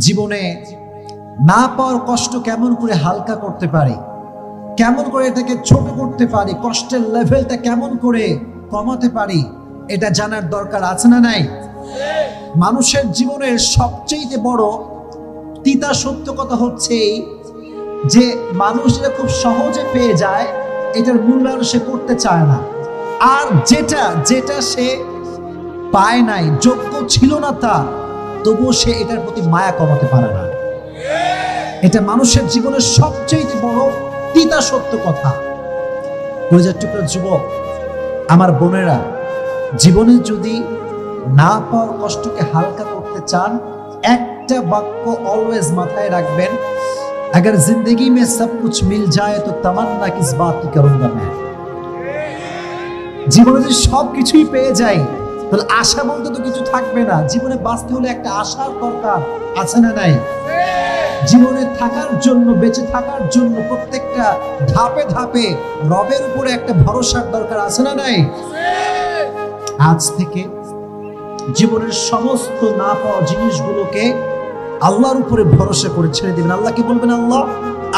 জীবনে না পাওয়ার কষ্ট কেমন করে হালকা করতে পারি, কেমন করে এটাকে ছোট করতে পারি, কষ্টের লেভেলটা কেমন করে কমাতে পারি, এটা জানার দরকার আছে না নাই? মানুষের জীবনের সবচেয়ে বড় তিতা সত্য কথা হচ্ছে যে মানুষ এটা খুব সহজে পেয়ে যায়, এটার মূল্যায়ন সে করতে চায় না। আর যেটা সে পায় নাই, যোগ্য ছিল না তার, তবুও সে এটার প্রতি মায়া কমাতে পারে না। এটা মানুষের জীবনের সবচেয়ে বড় তিতা সত্য কথা। কলিজার টুকরা যুবক, আমার বোনেরা, জীবনে যদি না পাওয়ার কষ্টকে হালকা করতে চান, একটা বাক্য অলওয়েজ মাথায় রাখবেন, अगर जिंदगी में सब कुछ मिल जाए तो तमन्ना किस बात की करूंगा मैं। জীবনে যদি সব কিছুই পেয়ে যাই, তাহলে আশা বলতে তো কিছু থাকবে না। জীবনে বাঁচতে হলে একটা আশার দরকার আছে না নাই? জীবনে থাকার জন্য, বেঁচে থাকার জন্য প্রত্যেকটা ধাপে ধাপে রবের উপরে একটা ভরসার দরকার আছে না নাই? আজ থেকে জীবনের সমস্ত না পাওয়া জিনিসগুলোকে আল্লাহর উপরে ভরসা করে ছেড়ে দিবেন। আল্লাহকে বলবেন, আল্লাহ,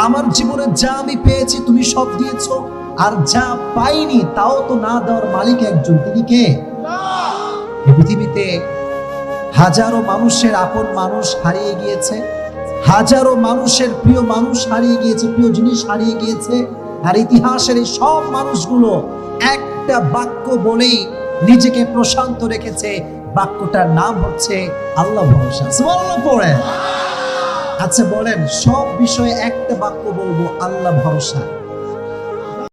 আমার জীবনে যা আমি পেয়েছি তুমি সব দিয়েছো, আর যা পাইনি তাও তো না দেওয়ার মালিক একজন, তিনি কে? এই পৃথিবীতে হাজারো মানুষের আপন মানুষ হারিয়ে গিয়েছে, হাজারো মানুষের প্রিয় মানুষ হারিয়ে গিয়েছে, প্রিয় জিনিস হারিয়ে গিয়েছে। আর ইতিহাসের এই সব মানুষগুলো একটা বাক্য বলেই নিজেকে প্রশান্ত রেখেছে, বাক্যটার নাম হচ্ছে আল্লাহ ভরসা। সুবহানাল্লাহ পড়েন। আচ্ছা বলেন, সব বিষয়ে একটা বাক্য বলবো, আল্লাহ ভরসা।